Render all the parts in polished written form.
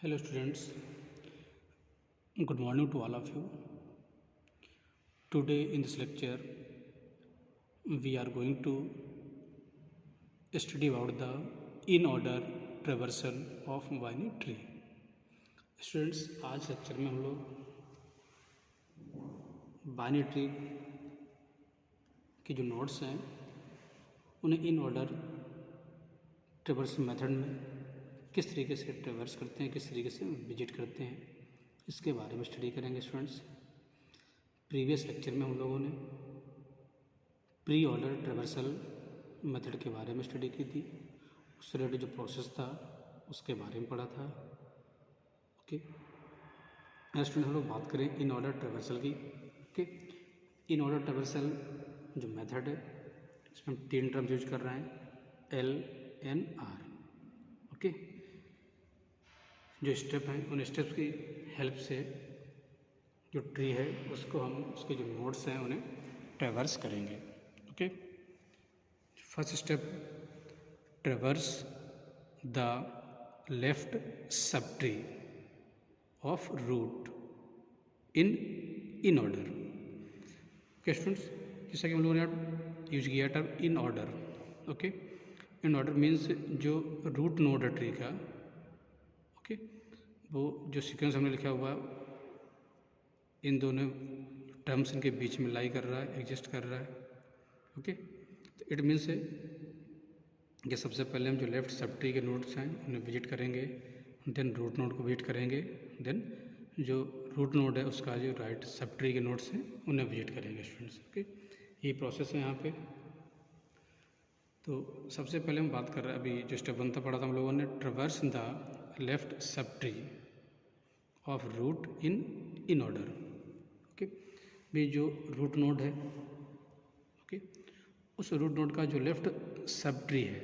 Hello students, good morning to all of you. Today in this lecture we are going to study about the in order traversal of binary tree. Students, आज lecture में हम लोग binary tree की जो nodes हैं उन्हें इन order traversal method में किस तरीके से ट्रेवर्स करते हैं, किस तरीके से विजिट करते हैं, इसके बारे में स्टडी करेंगे स्टूडेंट्स। प्रीवियस लेक्चर में हम लोगों ने प्री ऑर्डर ट्रेवर्सल मेथड के बारे में स्टडी की थी। उससे रिलेटेड जो प्रोसेस था उसके बारे में पढ़ा था। ओके, स्टूडेंट हम लोग बात करें इन ऑर्डर ट्रेवर्सल की। ओके, इन ऑर्डर ट्रेवर्सल जो मेथड है इसमें हम 3 टर्म्स यूज कर रहे हैं, LNR। ओके, जो स्टेप हैं उन स्टेप्स की हेल्प से जो ट्री है उसको हम उसके जो नोड्स हैं उन्हें ट्रेवर्स करेंगे। Okay, first step, traverse the left sub tree of root in order. Okay students, जैसा कि हम लोगों ने यूज किया term in order. Okay, in order means जो रूट नोड है ट्री का, ओके, वो जो सीक्वेंस हमने लिखा हुआ इन दोनों टर्म्स इनके बीच में लाई कर रहा है, एग्जिस्ट कर रहा है। ओके, तो इट मीन्स है कि सबसे पहले हम जो लेफ्ट सब ट्री के नोड्स हैं उन्हें विजिट करेंगे, देन रूट नोड को विजिट करेंगे, देन जो रूट नोड है उसका जो राइट सब ट्री के नोड्स हैं उन्हें विजिट करेंगे स्टूडेंट्स। ओके, ये प्रोसेस है यहाँ पे। तो सबसे पहले हम बात कर रहे हैं, अभी जो स्टेप 1 था पढ़ा था हम लोगों ने, traverse the left sub tree of root in order. Okay, भी जो रूट नोड है, ओके, उस रूट नोड का जो लेफ्ट सब ट्री है,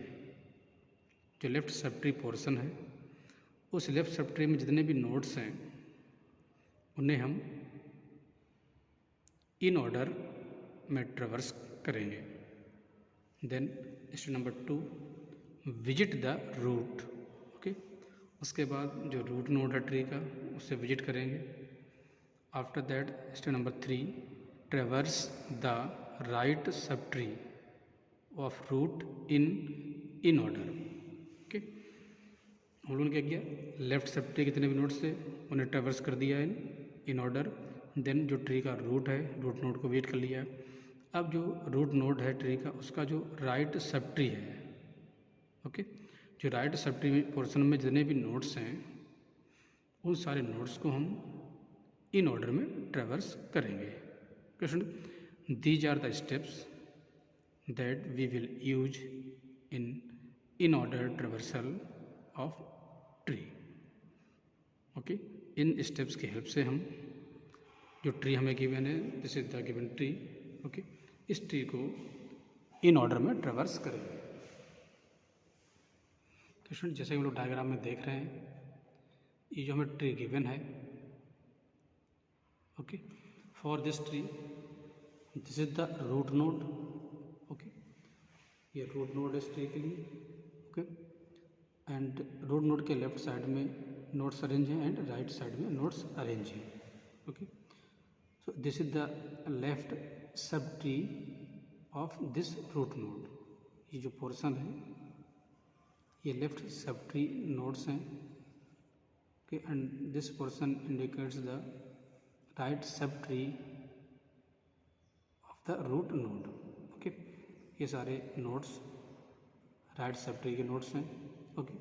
जो लेफ्ट सब ट्री पोर्शन है, उस लेफ्ट सब ट्री में जितने भी नोड्स हैं उन्हें हम इन ऑर्डर में ट्रेवर्स करेंगे। Then step number 2, visit the root. Okay, उसके बाद जो रूट नोड है ट्री का उसे विजिट करेंगे। After that step number 3, traverse the right sub tree of root in order. Okay, हम लोगों ने क्या किया, लेफ्ट सब ट्री कितने भी नोड्स थे उन्हें ट्रेवर्स कर दिया इन ऑर्डर। देन जो ट्री का रूट है, रूट नोड को विजिट कर लिया। अब जो रूट नोड है ट्री का उसका जो राइट सब ट्री है, ओके, जो राइट सब ट्री पोर्शन में जितने भी नोड्स हैं उन सारे नोड्स को हम इन ऑर्डर में ट्रेवर्स करेंगे। Question, these are the steps that we will use in order traversal of tree. Okay, इन स्टेप्स की हेल्प से हम जो ट्री हमें गिवन है, this is the given tree, okay, इस ट्री को इन ऑर्डर में ट्रेवर्स करेंगे। तो स्टूडेंट, जैसे हम लोग डायग्राम में देख रहे हैं, ये जो हमें ट्री गिवन है, okay, for this tree this is the root node. Okay, ये रूट नोड इस ट्री के लिए। ओके, एंड रूट नोड के लेफ्ट साइड में नोड्स अरेंज हैं एंड राइट साइड में नोड्स अरेंज हैं। Okay, so this is the left sub tree of this root node. ये जो पोर्शन है ये लेफ्ट सब ट्री नोड्स हैं। Okay, and this portion indicates the right sub tree of the root node. Okay, ये सारे nodes right sub tree के nodes हैं। Okay,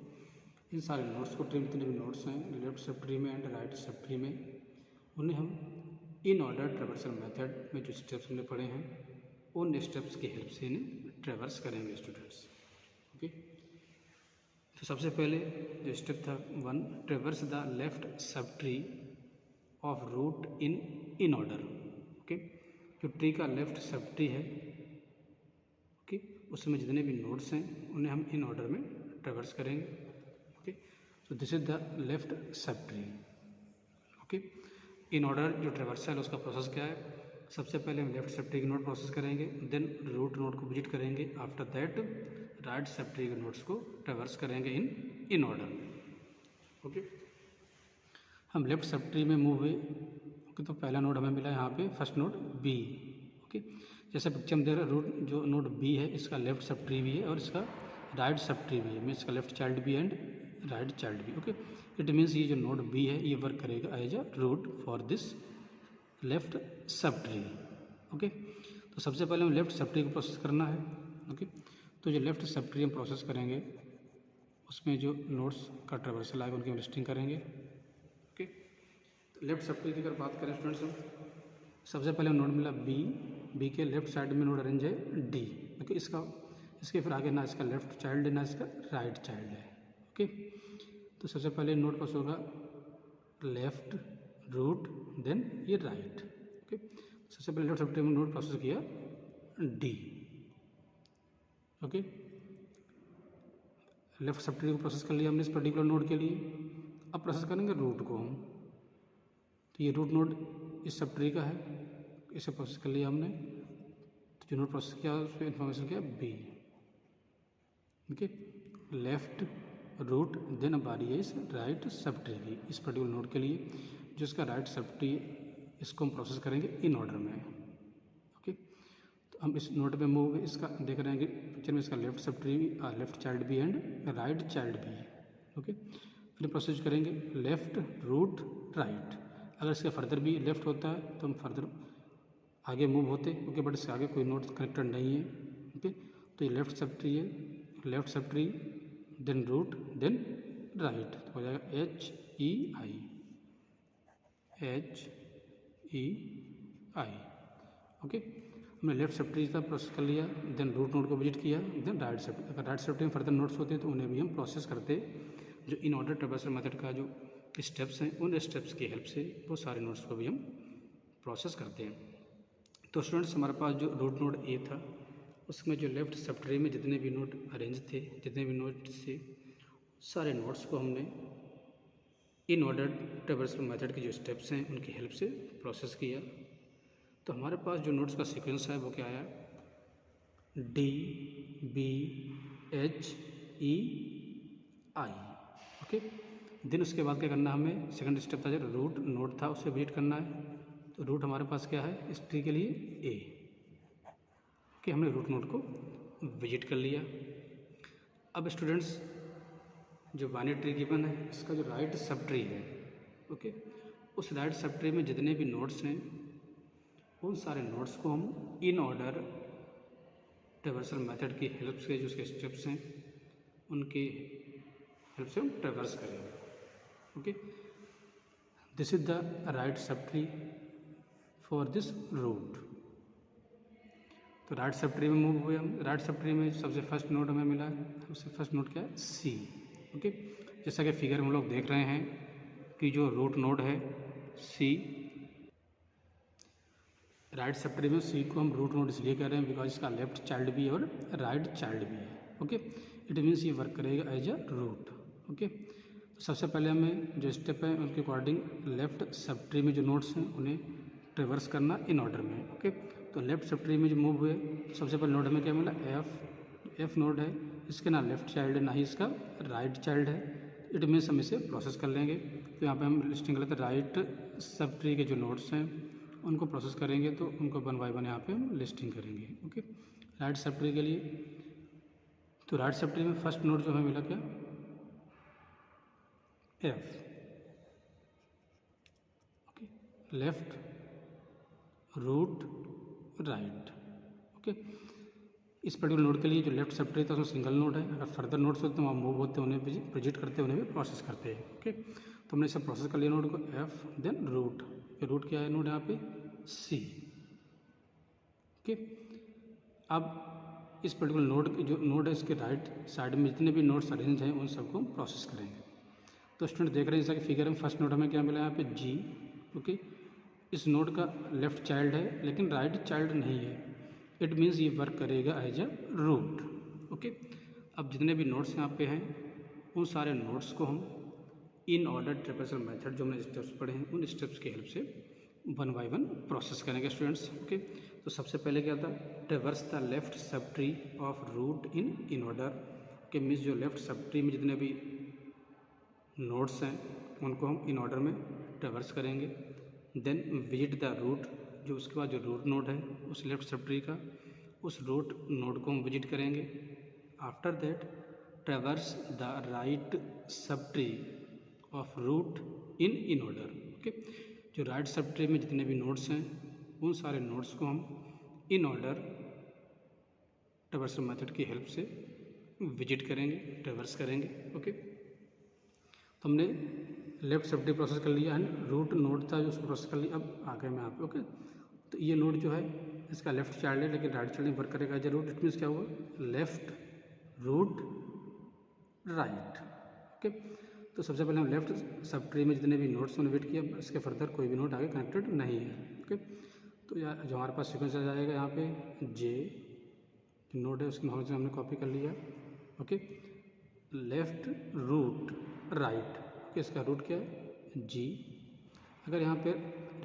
इन सारे नोड्स को, ट्री में जितने भी नोड्स हैं लेफ्ट सब ट्री में एंड राइट सब ट्री में, उन्हें हम इन ऑर्डर ट्रेवर्सल मेथड में जो स्टेप्स हमने पढ़े हैं उन स्टेप्स की हेल्प से इन्हें ट्रेवर्स करेंगे स्टूडेंट्स। ओके, तो सबसे पहले जो स्टेप था 1, traverse the left sub tree of root in order. Okay, जो ट्री का लेफ्ट सब ट्री है, ओके, उसमें जितने भी नोड्स हैं उन्हें हम इन ऑर्डर में ट्रेवर्स करेंगे। Okay, so this is the left sub tree. Okay, in order जो ट्रेवर्सल है उसका प्रोसेस क्या है, सबसे पहले हम लेफ्ट सब ट्री के नोड प्रोसेस करेंगे, देन रूट नोड को विजिट करेंगे, after that right sub tree के नोड्स को ट्रेवर्स करेंगे इन ऑर्डर। ओके, हम लेफ्ट सब ट्री में मूव हुए। ओके, तो पहला नोड हमें मिला यहाँ पे, फर्स्ट नोड बी। ओके, जैसे पिक्चर में देख रहे रूट जो नोड बी है इसका लेफ्ट सब ट्री भी है और इसका राइट सब ट्री भी है, मीन्स इसका लेफ्ट चाइल्ड भी एंड राइट चाइल्ड भी। ओके, इट मीन्स ये जो नोड बी है ये वर्क करेगा as a root for this left sub tree. Okay, तो सबसे पहले हमें लेफ्ट सब ट्री को प्रोसेस करना है। ओके, तो जो लेफ्ट सब ट्री हम प्रोसेस करेंगे उसमें जो नोड्स का ट्रेवर्सल आएगा उनकी हम लिस्टिंग करेंगे। ओके, तो लेफ्ट सब ट्री की अगर बात करें स्टूडेंट्स, हम सबसे पहले नोड मिला बी के लेफ्ट साइड में नोड अरेंज है डी। ओके, इसके फिर आगे ना इसका लेफ्ट चाइल्ड है ना इसका राइट चाइल्ड है। ओके, तो सबसे पहले नोड पास होगा लेफ्ट रूट देन ये राइट। ओके, सबसे पहले लेफ्ट सब ट्री में नोड प्रोसेस किया D. Okay, left sub tree को प्रोसेस कर लिया हमने इस पर्टिकुलर नोड के लिए। अब प्रोसेस करेंगे रूट को हम, तो ये रूट नोड इस सब ट्री का है, इसे प्रोसेस कर लिया हमने। तो जो नोड प्रोसेस किया उस पर इंफॉर्मेशन किया B. Okay, left root then अब बारी है इस राइट सब ट्री की, इस पर्टिकुलर नोड के लिए जो इसका राइट सब ट्री इसको हम प्रोसेस करेंगे इन ऑर्डर में। ओके, तो हम इस नोड पे मूव इसका देख रहे हैं कि पिक्चर में इसका left sub tree left child भी एंड राइट चाइल्ड भी है। ओके, फिर प्रोसेस करेंगे लेफ्ट रूट राइट। अगर इसके फर्दर भी लेफ्ट होता है तो हम फर्दर आगे मूव होते। ओके, बट इससे आगे कोई नोड कनेक्टेड नहीं है। ओके, तो ये लेफ्ट सब ट्री है, left sub tree then root then right, तो हो जाएगा एच ई आई। ओके, हमने लेफ्ट सब ट्री का प्रोसेस कर लिया, देन रूट नोड को विजिट किया, देन राइट सब ट्री। अगर राइट सब ट्री में फर्दर नोड्स होते हैं तो उन्हें भी हम प्रोसेस करते, जो इन ऑर्डर ट्रेवर्सल मेथड का जो स्टेप्स हैं उन स्टेप्स की हेल्प से वो सारे नोड्स को भी हम प्रोसेस करते हैं। तो स्टूडेंट्स, हमारे पास जो रूट नोड ए था उसमें जो लेफ्ट सब ट्री में जितने भी नोड अरेंज थे, जितने भी नोड्स थे, सारे नोड्स को हमने इन ऑर्डर ट्रेवर्सल मेथड के जो स्टेप्स हैं उनकी हेल्प से प्रोसेस किया। तो हमारे पास जो नोड्स का सीक्वेंस है वो क्या आया, D B H E I. Okay, then उसके बाद क्या करना है, हमें सेकंड स्टेप था जो रूट नोड था उसे विजिट करना है। तो रूट हमारे पास क्या है इस ट्री के लिए ए। ओके, हमने रूट नोड को विजिट कर लिया। अब स्टूडेंट्स, जो बाइनरी ट्री गिवन है इसका जो राइट सब ट्री है, ओके, उस राइट सब ट्री में जितने भी नोड्स हैं उन सारे नोड्स को हम इन ऑर्डर ट्रेवर्सल मेथड की हेल्प से जो उसके स्टेप्स हैं उनकी हेल्प से हम ट्रेवर्स करेंगे। Okay, this is the right sub tree for this root. तो राइट सब ट्री में मूव हुए हम। राइट सब ट्री में सबसे फर्स्ट नोड हमें मिला है, सबसे फर्स्ट नोड क्या है सी। ओके, जैसा कि फिगर में हम लोग देख रहे हैं कि जो रूट नोड है सी, राइट सब ट्री में सी को हम रूट नोड इसलिए कह रहे हैं बिकॉज इसका लेफ्ट चाइल्ड भी है और राइट चाइल्ड भी है। ओके, इट मीन्स ये वर्क करेगा एज अ रूट। ओके, सबसे पहले हमें जो स्टेप है उनके अकॉर्डिंग लेफ्ट सब ट्री में जो नोड्स हैं उन्हें ट्रेवर्स करना इन ऑर्डर में। ओके, तो लेफ्ट सब ट्री में जो मूव हुए सबसे पहले नोड हमें क्या मिला एफ नोड है, इसके ना लेफ्ट चाइल्ड है ना ही इसका राइट चाइल्ड है। इट मीन्स हम इसे प्रोसेस कर लेंगे। तो यहाँ पे हम लिस्टिंग कर लेते हैं राइट सब ट्री के जो नोड्स हैं उनको प्रोसेस करेंगे, तो उनको वन बाय वन यहाँ पे हम लिस्टिंग करेंगे। ओके, राइट सब ट्री के लिए, तो राइट सब ट्री में फर्स्ट नोड जो हमें मिला क्या F. Okay, left root right. Okay, इस पर्टिकुलर नोड के लिए जो लेफ्ट सब ट्री था उसमें सिंगल नोड है। अगर फर्दर नोड्स होते हैं वहाँ मूव होते हैं, उन्हें विजिट करते हैं, उन्हें भी प्रोसेस करते हैं। ओके, तो हमने इसे प्रोसेस कर लिया नोड को एफ, देन रूट। रूट क्या है नोड यहाँ पे सी। ओके, अब इस पर्टिकुलर नोड जो नोड है इसके राइट साइड में जितने भी नोड्स अरेंज हैं उन सबको हम प्रोसेस करेंगे। तो स्टूडेंट देख रहे हैं जैसा कि फिगर में फर्स्ट नोड हमें क्या मिला यहाँ पे जी। ओके, इस नोड का लेफ्ट चाइल्ड है लेकिन राइट चाइल्ड नहीं है। इट मीन्स ये वर्क करेगा एज अ रूट। ओके, अब जितने भी नोड्स यहाँ पे हैं उन सारे नोड्स को हम इन ऑर्डर ट्रेवर्सल मेथड जो हमने स्टेप्स पढ़े हैं उन स्टेप्स की हेल्प से वन बाय वन प्रोसेस करेंगे स्टूडेंट्स। ओके, तो सबसे पहले क्या था traverse the left sub tree of root in order. Okay, means जो लेफ्ट सब ट्री में जितने भी नोड्स हैं उनको हम इन ऑर्डर में ट्रैवर्स करेंगे। देन विजिट द रूट, जो उसके बाद जो रूट नोड है उस लेफ्ट सब ट्री का, उस रूट नोड को हम विजिट करेंगे। After that traverse the right sub tree of root in order. Okay, जो राइट सब ट्री में जितने भी नोड्स हैं उन सारे नोड्स को हम इन ऑर्डर ट्रैवर्सल मेथड की हेल्प से विजिट करेंगे, ट्रैवर्स करेंगे। ओके, तो हमने लेफ्ट सब ट्री प्रोसेस कर लिया एंड रूट नोड था जो उसको प्रोसेस कर लिया। अब आ गए मैं यहाँ पे। ओके, तो ये नोड जो है इसका लेफ्ट चाइल्ड है लेकिन राइट चाइल्ड में वर्क करेगा as a root. It means क्या हुआ, लेफ्ट रूट राइट। ओके, तो सबसे पहले हम लेफ्ट सब ट्री में जितने भी नोड्स उन्हें वेट किया, इसके फर्दर कोई भी नोड आगे कनेक्टेड नहीं है। ओके, तो जो हमारे पास सीक्वेंस आ जाएगा यहाँ पे जे नोड है उसके नाम से हमने कॉपी कर लिया। Okay, left root right. Okay, इसका रूट क्या है, जी। अगर यहाँ पे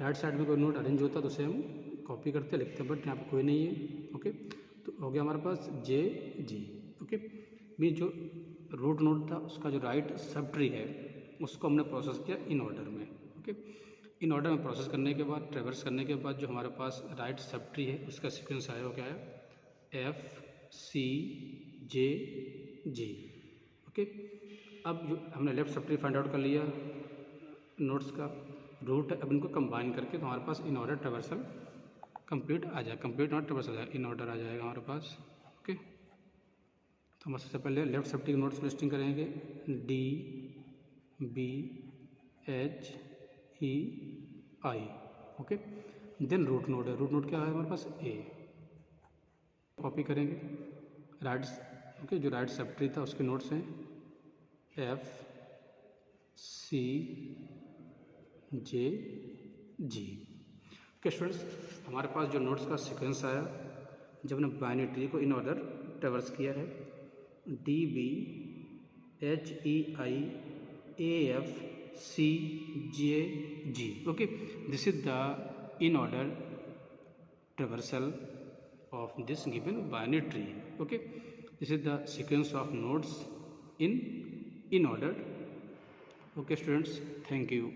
राइट साइड में कोई नोड अरेंज होता तो उसे हम कॉपी करते लिखते, बट यहाँ पे कोई नहीं है। ओके, तो हो गया हमारे पास जे जी। ओके, मीन जो रूट नोड था उसका जो राइट सब ट्री है उसको हमने प्रोसेस किया इन ऑर्डर में। ओके, इन ऑर्डर में प्रोसेस करने के बाद, ट्रैवर्स करने के बाद जो हमारे पास राइट सब ट्री है उसका सीक्वेंस आया, वो क्या है, F C J G. Okay, अब जो हमने left sub tree find out कर लिया नोड्स का रूट है, अब इनको कंबाइन करके तो हमारे पास इन ऑर्डर ट्रैवर्सल कंप्लीट आ जाए, कंप्लीट नॉट ट्रैवर्सल आ जाए, इन ऑर्डर आ जाएगा हमारे पास। ओके, तो हम सबसे पहले लेफ्ट सब ट्री के नोड्स लिस्टिंग करेंगे, D B H E I. Okay, then root node है, रूट नोड क्या है हमारे पास, ए। कॉपी करेंगे राइट। ओके, जो राइट सब ट्री था उसके नोड्स हैं F C J G. Okay students, हमारे पास जो नोड्स का सीक्वेंस आया जब हमने बाइनरी ट्री को इन ऑर्डर ट्रैवर्स किया है, D B H E I A F C J G. Okay, this is the in order traversal of this given binary tree. Okay, this is the sequence of nodes in order. Okay students, thank you.